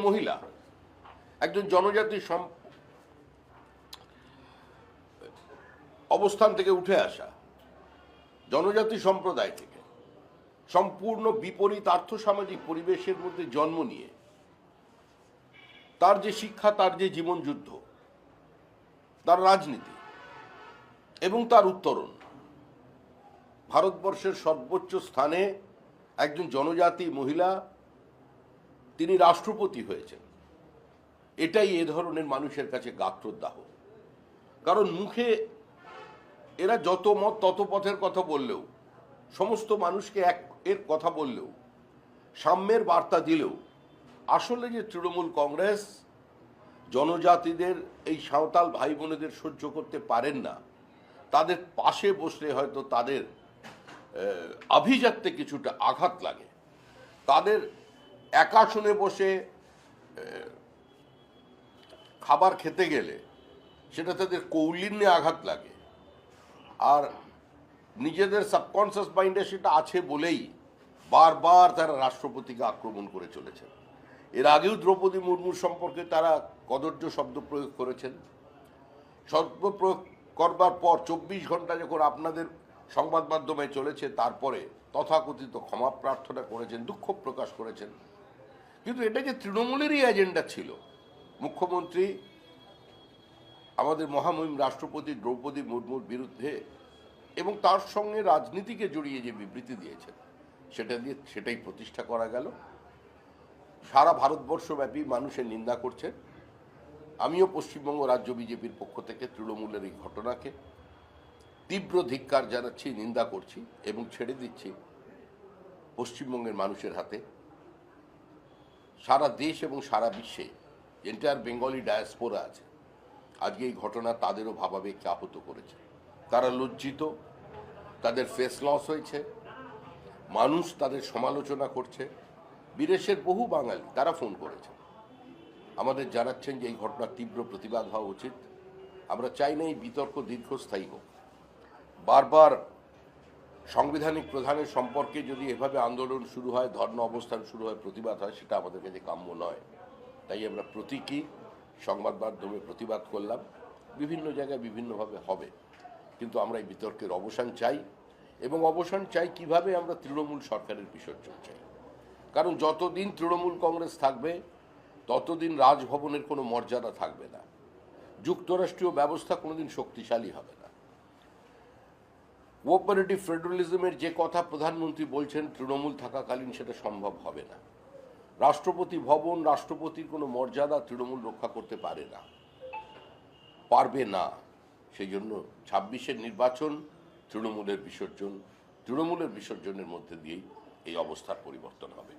মহিলা, একজন জনজাতি অবস্থান থেকে উঠে আসা, জনজাতি সম্প্রদায় থেকে সম্পূর্ণ বিপরীত আর্থসামাজিক পরিবেশের মধ্যে জন্ম নিয়ে তার যে শিক্ষা, তার যে জীবন যুদ্ধ, তার রাজনীতি এবং তার উত্তরণ, ভারতবর্ষের সর্বোচ্চ স্থানে একজন জনজাতি মহিলা তিনি রাষ্ট্রপতি হয়েছেন, এটাই এ ধরনের মানুষের কাছে গাত্রদাহ। কারণ মুখে এরা যত মত তত পথের কথা বললেও, সমস্ত মানুষকে এর কথা বললেও, সাম্যের বার্তা দিলেও, আসলে যে তৃণমূল কংগ্রেস জনজাতিদের এই সাঁওতাল ভাই বোনেদের সহ্য করতে পারেন না, তাদের পাশে বসলে হয়তো তাদের আভিজাত্যে কিছুটা আঘাত লাগে, তাদের একা শুনে বসে খাবার খেতে গেলে সেটা তাদের কৌলিন্যে আঘাত লাগে, আর নিজেদের সাবকনসিয়াস মাইন্ডে সেটা আছে বলেই বারবার তারা রাষ্ট্রপতিকে আক্রমণ করে চলেছেন। এর আগেও দ্রৌপদী মুর্মুর সম্পর্কে তারা কদর্য শব্দ প্রয়োগ করেছেন। শব্দ প্রয়োগ করবার পর 24 ঘন্টা যখন আপনাদের সংবাদ মাধ্যমে চলেছে, তারপরে তথাকথিত ক্ষমা প্রার্থনা করেছেন, দুঃখ প্রকাশ করেছেন। কিন্তু এটা যে তৃণমূলেরই এজেন্ডা ছিল, মুখ্যমন্ত্রী আমাদের মহামহিম রাষ্ট্রপতি দ্রৌপদী মুর্মুর বিরুদ্ধে এবং তার সঙ্গে রাজনীতিকে জড়িয়ে যে বিবৃতি দিয়েছেন, সেটাই প্রতিষ্ঠা করা গেল। সারা ভারতবর্ষব্যাপী মানুষের নিন্দা করছেন। আমিও পশ্চিমবঙ্গ রাজ্য বিজেপির পক্ষ থেকে তৃণমূলের এই ঘটনাকে তীব্র ধিক্কার জানাচ্ছি, নিন্দা করছি এবং ছেড়ে দিচ্ছি পশ্চিমবঙ্গের মানুষের হাতে। সারা দেশ এবং সারা বিশ্বে এন্টায়ার বেঙ্গলি ডায়াসপোরা আছে, আজকে এই ঘটনা তাদেরও ভাবাবেগকে আহত করেছে। তারা লজ্জিত, তাদের ফেস লস হয়েছে, মানুষ তাদের সমালোচনা করছে। বিদেশের বহু বাঙালি তারা ফোন করেছে, আমাদের জানাচ্ছেন যে এই ঘটনার তীব্র প্রতিবাদ হওয়া উচিত। আমরা চাই না এই বিতর্ক দীর্ঘস্থায়ী হোক। বারবার সাংবিধানিক প্রধানের সম্পর্কে যদি এভাবে আন্দোলন শুরু হয়, ধর্ণা অবস্থান শুরু হয়, প্রতিবাদ হয়, সেটা আমাদের কাছে কাম্য নয়। তাই আমরা প্রতীকী সংবাদ মাধ্যমে প্রতিবাদ করলাম। বিভিন্ন জায়গায় বিভিন্নভাবে হবে, কিন্তু আমরা এই বিতর্কের অবসান চাই। এবং অবসান চাই কিভাবে? আমরা তৃণমূল সরকারের বিসর্জন চাই। কারণ যতদিন তৃণমূল কংগ্রেস থাকবে ততদিন রাজভবনের কোনো মর্যাদা থাকবে না, যুক্তরাষ্ট্রীয় ব্যবস্থা কোনোদিন শক্তিশালী হবে না। কোঅপারেটিভ ফেডারেলিজমের যে কথা প্রধানমন্ত্রী বলছেন, তৃণমূল থাকাকালীন সেটা সম্ভব হবে না। রাষ্ট্রপতি ভবন, রাষ্ট্রপতির কোনো মর্যাদা তৃণমূল রক্ষা করতে পারবে না। সেই জন্য 26-এর নির্বাচন তৃণমূলের বিসর্জনের মধ্যে দিয়েই এই অবস্থার পরিবর্তন হবে।